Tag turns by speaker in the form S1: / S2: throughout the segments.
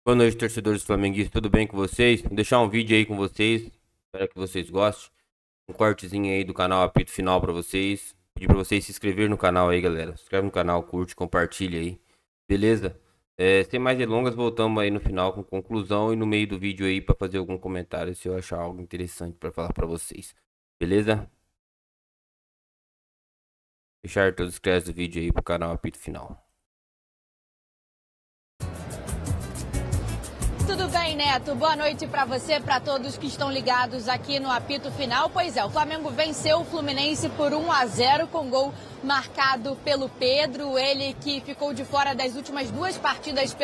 S1: Boa noite, torcedores flamenguistas. Tudo bem com vocês? Vou deixar um vídeo aí com vocês. Espero que vocês gostem. Um cortezinho aí do canal Apito Final pra vocês. Pedir pra vocês se inscreverem no canal aí, galera. Se inscreve no canal, curte, compartilha aí. Beleza? Sem mais delongas, voltamos aí no final com conclusão e no meio do vídeo aí pra fazer algum comentário se eu achar algo interessante pra falar pra vocês. Beleza? Deixar todos os créditos do vídeo aí pro canal Apito Final.
S2: Tudo bem, Neto? Boa noite para você, para todos que estão ligados aqui no Apito Final. Pois é, o Flamengo venceu o Fluminense por 1-0 com gol marcado pelo Pedro, ele que ficou de fora das últimas duas partidas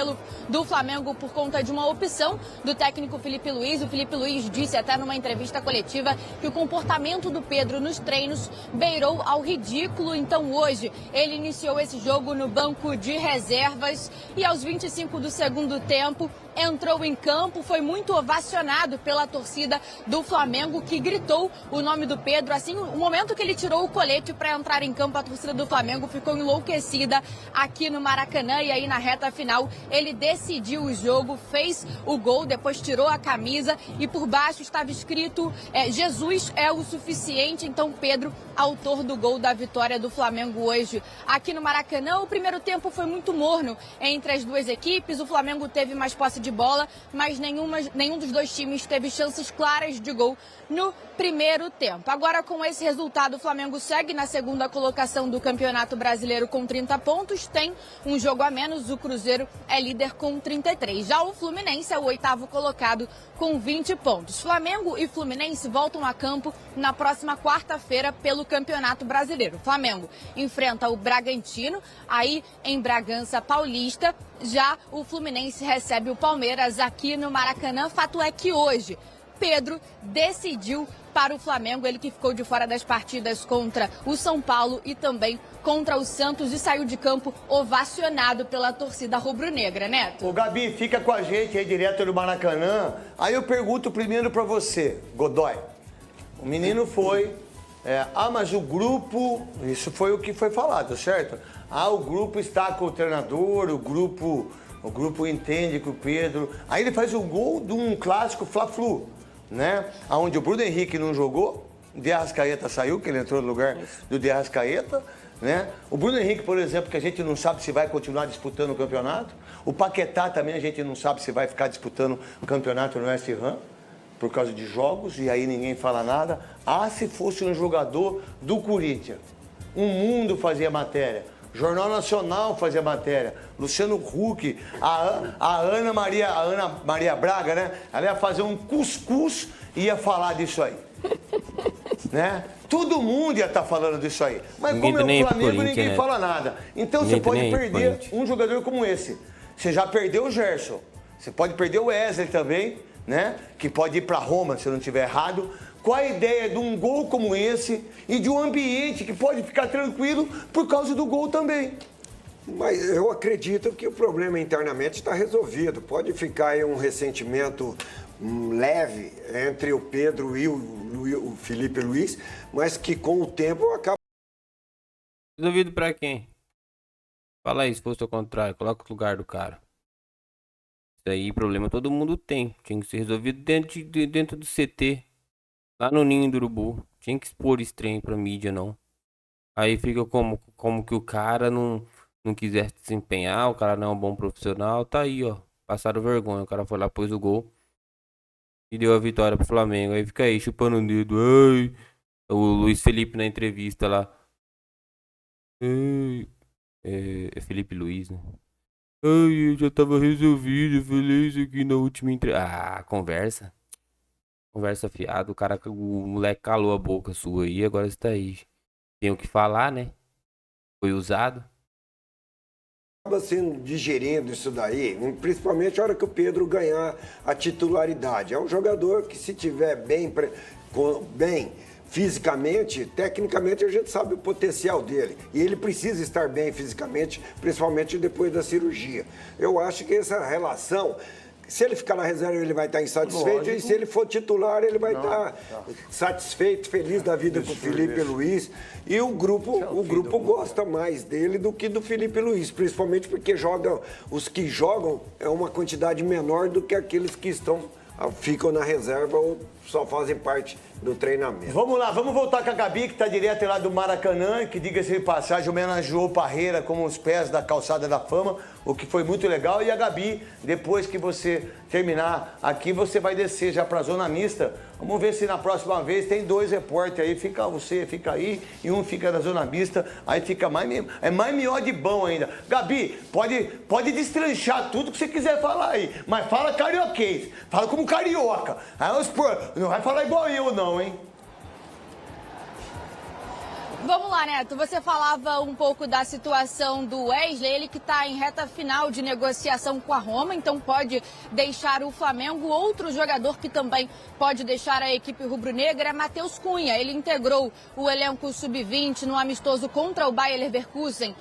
S2: do Flamengo por conta de uma opção do técnico Felipe Luiz. O Felipe Luiz disse até numa entrevista coletiva que o comportamento do Pedro nos treinos beirou ao ridículo. Então hoje ele iniciou esse jogo no banco de reservas e aos 25 do segundo tempo entrou em campo, foi muito ovacionado pela torcida do Flamengo, que gritou o nome do Pedro. Assim, o momento que ele tirou o colete para entrar em campo, a torcida do Flamengo ficou enlouquecida aqui no Maracanã. E aí na reta final ele decidiu o jogo, fez o gol, depois tirou a camisa e por baixo estava escrito Jesus é o suficiente. Então Pedro, autor do gol da vitória do Flamengo hoje aqui no Maracanã. O primeiro tempo foi muito morno entre as duas equipes, o Flamengo teve mais posse de bola, mas nenhum dos dois times teve chances claras de gol no primeiro tempo. Agora, com esse resultado, o Flamengo segue na segunda colocação do Campeonato Brasileiro com 30 pontos, tem um jogo a menos, o Cruzeiro é líder com 33. Já o Fluminense é o oitavo colocado com 20 pontos. Flamengo e Fluminense voltam a campo na próxima quarta-feira pelo Campeonato Brasileiro. O Flamengo enfrenta o Bragantino, aí em Bragança Paulista. Já o Fluminense recebe o Palmeiras aqui no Maracanã. Fato é que hoje Pedro decidiu para o Flamengo, ele que ficou de fora das partidas contra o São Paulo e também contra o Santos e saiu de campo ovacionado pela torcida rubro-negra, Neto.
S3: Ô Gabi, fica com a gente aí direto do Maracanã. Aí eu pergunto primeiro para você, Godoy. O menino foi... mas o grupo... Isso foi o que foi falado, certo? O grupo está com o treinador, o grupo entende que o Pedro... Aí ele faz o gol de um clássico Fla-Flu, né? Onde o Bruno Henrique não jogou, o De Arrascaeta saiu, que ele entrou no lugar do De Arrascaeta, né? O Bruno Henrique, por exemplo, que a gente não sabe se vai continuar disputando o campeonato. O Paquetá também a gente não sabe se vai ficar disputando o campeonato no West Ham, por causa de jogos, e aí ninguém fala nada. Se fosse um jogador do Corinthians, o Mundo fazia matéria, Jornal Nacional fazia matéria, Luciano Huck, a Ana Maria Braga, né? Ela ia fazer um cuscuz e ia falar disso aí. Né? Todo mundo ia estar falando disso aí. Mas
S1: Ninguém
S3: como é o Flamengo, ninguém
S1: né?
S3: fala nada. Então
S1: Ninguém
S3: você pode
S1: nem
S3: perder um jogador como esse. Você já perdeu o Gerson, você pode perder o Wesley também, né? Que pode ir para Roma, se eu não estiver errado. Qual a ideia de um gol como esse e de um ambiente que pode ficar tranquilo por causa do gol também?
S4: Mas eu acredito que o problema internamente está resolvido. Pode ficar aí um ressentimento leve entre o Pedro e o Felipe Luiz, mas que com o tempo acaba...
S1: Resolvido pra quem? Fala aí, se fosse ao contrário, coloca o lugar do cara. Isso aí, problema todo mundo tem. Tinha que ser resolvido dentro do CT. Lá no ninho do urubu. Tinha que expor esse trem pra mídia, não. Aí fica como que o cara não quiser se desempenhar, o cara não é um bom profissional. Tá aí, ó. Passaram vergonha. O cara foi lá, pôs o gol e deu a vitória pro Flamengo. Aí fica aí, chupando o dedo. Ai. O Luiz Felipe na entrevista lá. Ai. É Felipe Luiz, né? Ai, eu já tava resolvido. Eu falei isso aqui na última entrevista. Conversa. Conversa fiada, o moleque calou a boca sua aí, agora você tá aí. Tem o que falar, né? Foi usado.
S4: Acaba sendo digerindo isso daí, principalmente a hora que o Pedro ganhar a titularidade. É um jogador que, se tiver bem fisicamente, tecnicamente a gente sabe o potencial dele. E ele precisa estar bem fisicamente, principalmente depois da cirurgia. Eu acho que essa relação Se ele ficar na reserva, ele vai estar insatisfeito.
S3: Lógico.
S4: E se ele for titular, ele vai estar satisfeito, feliz da vida com o Felipe Luiz. E o grupo gosta mais dele do que do Felipe Luiz, principalmente porque os que jogam é uma quantidade menor do que aqueles que ficam na reserva ou só fazem parte do treinamento.
S3: Vamos lá, vamos voltar com a Gabi, que está direto lá do Maracanã, que, diga-se de passagem, homenageou o Parreira como os pés da calçada da fama, o que foi muito legal. E a Gabi, depois que você terminar aqui, você vai descer já para a zona mista. Vamos ver se na próxima vez tem 2 repórteres aí, fica você, fica aí, e um fica na zona mista, aí fica mais melhor de bom ainda. Gabi, pode destranchar tudo que você quiser falar aí, mas fala carioquês, fala como carioca. Aí não vai falar igual eu não, hein?
S2: Vamos lá, Neto. Você falava um pouco da situação do Wesley, ele que está em reta final de negociação com a Roma, então pode deixar o Flamengo. Outro jogador que também pode deixar a equipe rubro-negra é Matheus Cunha. Ele integrou o elenco sub-20 no amistoso contra o Bayer Leverkusen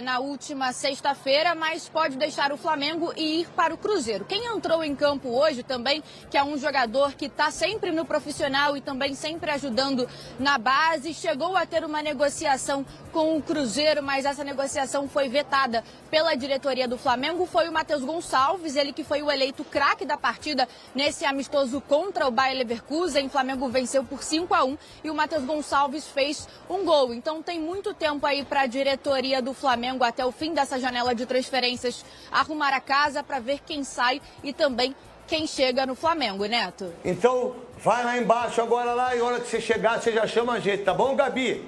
S2: na última sexta-feira, mas pode deixar o Flamengo e ir para o Cruzeiro. Quem entrou em campo hoje também, que é um jogador que está sempre no profissional e também sempre ajudando na base, chegou a ter uma negociação com o Cruzeiro, mas essa negociação foi vetada pela diretoria do Flamengo. Foi o Matheus Gonçalves, ele que foi o eleito craque da partida nesse amistoso contra o Bayer Leverkusen. O Flamengo venceu por 5-1 e o Matheus Gonçalves fez um gol. Então tem muito tempo aí para a diretoria do Flamengo, até o fim dessa janela de transferências, arrumar a casa para ver quem sai e também quem chega no Flamengo, Neto.
S3: Então vai lá embaixo agora lá, e a hora que você chegar, você já chama a gente, tá bom, Gabi?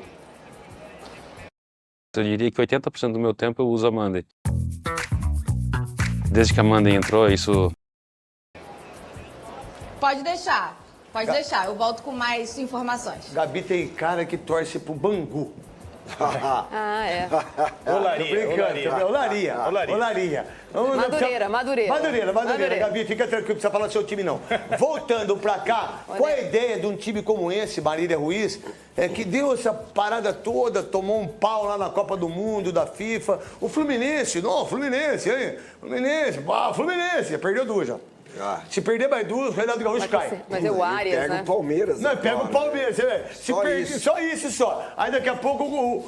S5: Eu diria que 80% do meu tempo eu uso a Monday. Desde que a Monday entrou, isso...
S2: Pode deixar, eu volto com mais informações.
S3: Gabi tem cara que torce pro Bangu.
S2: É.
S3: Olaria. Madureira. Gabi, fica tranquilo, não precisa falar do seu time, não. Voltando pra cá, qual é a ideia de um time como esse, Marília Ruiz, que deu essa parada toda, tomou um pau lá na Copa do Mundo, da FIFA. O Fluminense, perdeu 2 já. Se perder mais 2, o Renato Gaúcho cai.
S6: Mas é o Arias,
S4: pega
S6: né?
S4: o Palmeiras.
S3: Não, pega o Palmeiras. Só isso. Aí daqui a pouco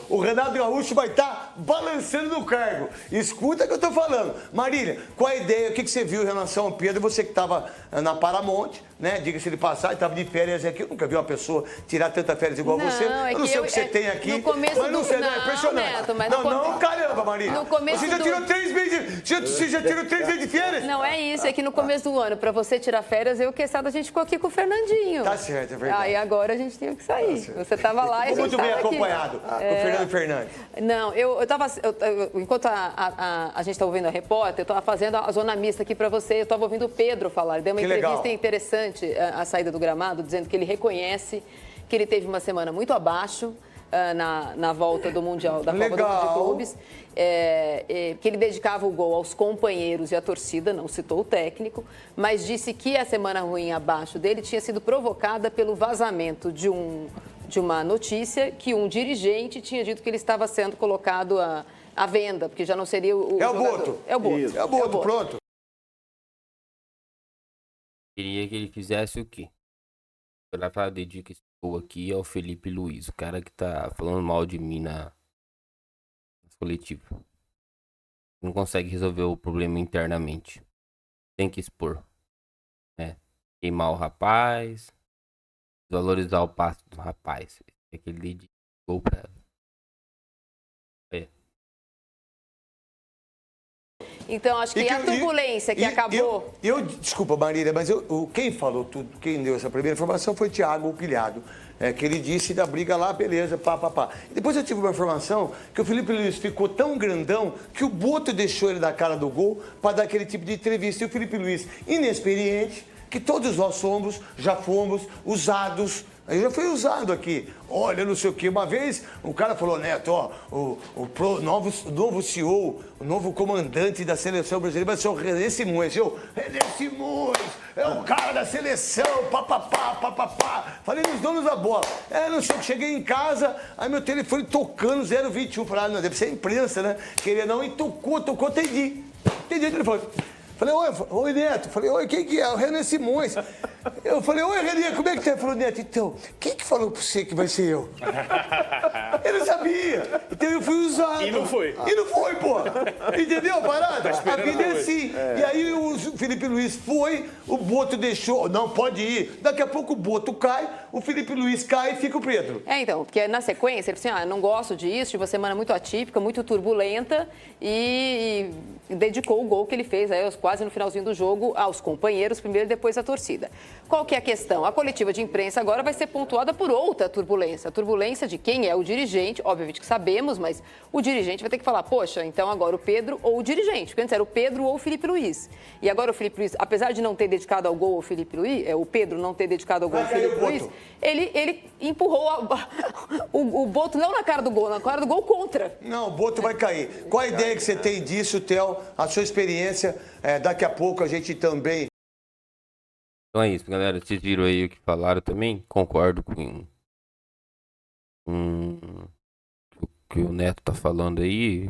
S3: o Renato Gaúcho vai estar balançando no cargo. Escuta o que eu tô falando. Marília, qual a ideia? O que você viu em relação ao Pedro? Você que estava na Paramount, né? Diga-se de passagem, estava de férias aqui. Eu nunca vi uma pessoa tirar tanta férias igual você. Eu não sei o que você tem aqui.
S6: Mas
S3: não sei, é impressionante.
S6: Neto,
S3: não, caramba, Marília. Você já tirou 3 meses. Você já tirou 3 meses de férias?
S6: Não é isso, é que no começo do ano, para você tirar férias, eu e o Quesada, a gente ficou aqui com o Fernandinho.
S3: Tá certo, é verdade.
S6: Aí agora a gente tinha que sair. Você estava lá e a gente
S3: muito bem
S6: aqui.
S3: acompanhado com o Fernando Fernandes.
S6: Não, enquanto a gente estava ouvindo a repórter, eu estava fazendo a zona mista aqui para você, eu estava ouvindo o Pedro falar. Ele deu uma entrevista interessante à saída do gramado, dizendo que ele reconhece que ele teve uma semana muito abaixo na volta do Mundial, da Copa do Mundo de Clubes, que ele dedicava o gol aos companheiros e à torcida, não citou o técnico, mas disse que a semana ruim abaixo dele tinha sido provocada pelo vazamento de uma notícia que um dirigente tinha dito que ele estava sendo colocado à venda, porque já não seria o jogador.
S3: É o Boto, pronto.
S1: Queria que ele fizesse o quê? Eu lá para dedicar esse gol aqui ao Felipe Luiz, o cara que tá falando mal de mim na coletiva. Não consegue resolver o problema internamente. Tem que expor. Queimar o rapaz, valorizar o passo do rapaz. É que ele dedica o gol pra ela.
S6: Então, acho que a turbulência que acabou...
S3: Desculpa, Marília, mas quem falou tudo, quem deu essa primeira informação foi Thiago Pilhado, que ele disse da briga lá, beleza, pá. Depois eu tive uma informação que o Felipe Luiz ficou tão grandão que o Boto deixou ele da cara do gol para dar aquele tipo de entrevista. E o Felipe Luiz, inexperiente, que todos nós já fomos usados. Eu já fui usado aqui. Olha, não sei o quê. Uma vez, um cara falou, Neto, o novo CEO, o novo comandante da seleção brasileira vai ser o René Simões. René Simões, é o cara da seleção, papapá. Falei nos donos da bola. Não sei o que. Cheguei em casa, aí meu telefone tocando 021. Falei, não, deve ser a imprensa, né? Queria não, e tocou, atendi. Atendi o telefone. Falei, oi, Neto. Falei, oi, quem que é? O René Simões. Eu falei, oi, René, como é que tá? Ele falou, Neto, então, quem que falou pra você que vai ser eu? Ele não sabia. Então eu fui usado.
S7: E não foi.
S3: E não foi, pô. Entendeu a parada? A vida é assim. E aí o Felipe Luiz foi, o Boto deixou, não, pode ir. Daqui a pouco o Boto cai, o Felipe Luiz cai e fica o Pedro.
S6: Então, porque na sequência ele falou assim, não gosto disso, de uma semana muito atípica, muito turbulenta, e dedicou o gol que ele fez aí quase no finalzinho do jogo aos companheiros, primeiro e depois à torcida. Qual que é a questão? A coletiva de imprensa agora vai ser pontuada por outra turbulência. A turbulência de quem é o dirigente, obviamente que sabemos, mas o dirigente vai ter que falar, poxa, então agora o Pedro ou o dirigente, porque antes era o Pedro ou o Felipe Luiz. E agora o Felipe Luiz, apesar de não ter dedicado ao gol ao Felipe Luiz, o Pedro não ter dedicado ao gol ao Felipe Luiz, ele empurrou o Boto não na cara do gol, na cara do gol contra.
S3: Não, o Boto vai cair. Qual a ideia que você tem disso, Theo? A sua experiência, daqui a pouco a gente também...
S1: Então é isso, galera. Vocês viram aí o que falaram também? Concordo com o que o Neto tá falando aí.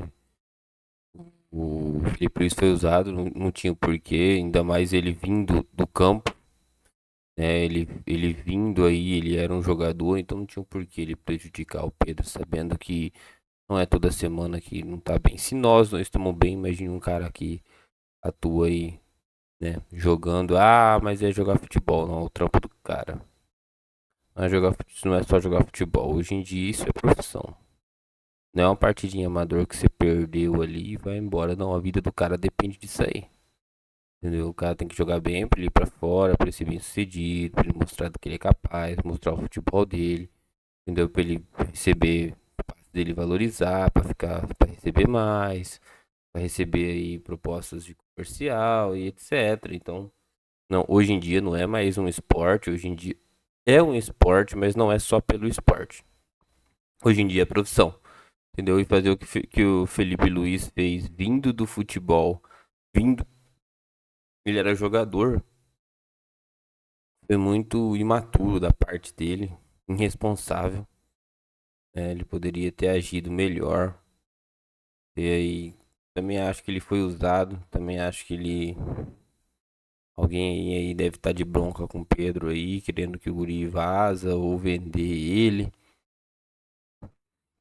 S1: O Felipe Luiz foi usado, não tinha porquê, ainda mais ele vindo do campo. Ele vindo aí, ele era um jogador, então não tinha porquê ele prejudicar o Pedro, sabendo que não é toda semana que não tá bem. Se nós não estamos bem, imagine um cara que atua aí, né, jogando. Mas é jogar futebol, não é o trampo do cara. Não é só jogar futebol. Hoje em dia isso é profissão. Não é uma partidinha amador que você perdeu ali e vai embora. Não, a vida do cara depende disso aí. Entendeu? O cara tem que jogar bem pra ele ir pra fora, pra ele ser bem sucedido, pra ele mostrar do que ele é capaz, mostrar o futebol dele. Entendeu? Pra ele receber, dele valorizar, pra receber mais, pra receber aí propostas de comercial e etc. Então, não, hoje em dia não é mais um esporte, hoje em dia é um esporte, mas não é só pelo esporte. Hoje em dia é profissão. Entendeu? E fazer o que o Felipe Luiz fez vindo do futebol, ele era jogador, foi muito imaturo da parte dele, irresponsável. Ele poderia ter agido melhor. E aí, também acho que ele foi usado, também acho que alguém aí deve estar de bronca com o Pedro aí, querendo que o guri vaza ou vender ele.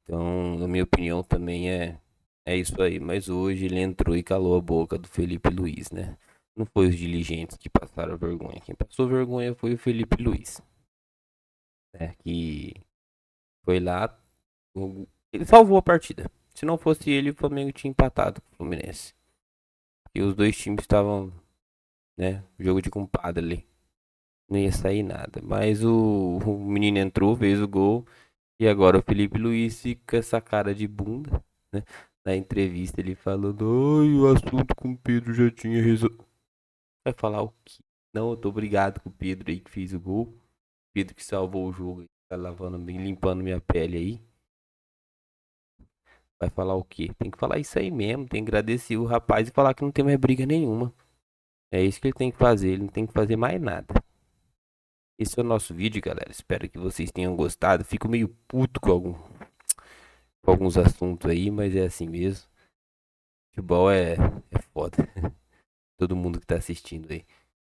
S1: Então, na minha opinião, também é isso aí. Mas hoje ele entrou e calou a boca do Felipe Luiz, né? Não foi os dirigentes que passaram vergonha. Quem passou vergonha foi o Felipe Luiz. Que foi lá, ele salvou a partida. Se não fosse ele, o Flamengo tinha empatado com o Fluminense. E os dois times estavam, né, jogo de compadre ali. Não ia sair nada. Mas o menino entrou, fez o gol. E agora o Felipe Luiz fica com essa cara de bunda, né? Na entrevista ele falando, o assunto com o Pedro já tinha resolvido. Vai falar o quê? Não, eu tô obrigado com o Pedro aí que fez o gol. Pedro que salvou o jogo, tá lavando bem, limpando minha pele aí. Vai falar o quê? Tem que falar isso aí mesmo, tem que agradecer o rapaz e falar que não tem mais briga nenhuma. É isso que ele tem que fazer, ele não tem que fazer mais nada. Esse é o nosso vídeo, galera. Espero que vocês tenham gostado. Fico meio puto com alguns assuntos aí, mas é assim mesmo. Futebol é foda. Todo mundo que tá assistindo aí.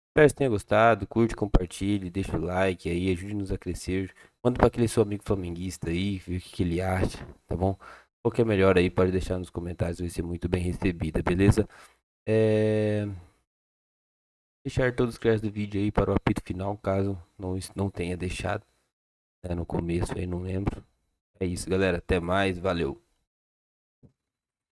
S1: Espero que tenha gostado. Curte, compartilhe, deixa o like aí, ajude-nos a crescer. Manda pra aquele seu amigo flamenguista aí, ver o que ele acha, tá bom? Qualquer melhor aí, pode deixar nos comentários, vai ser muito bem recebida, beleza? Deixar todos os créditos do vídeo aí para o apito final, caso não tenha deixado no começo aí, não lembro. É isso, galera. Até mais. Valeu.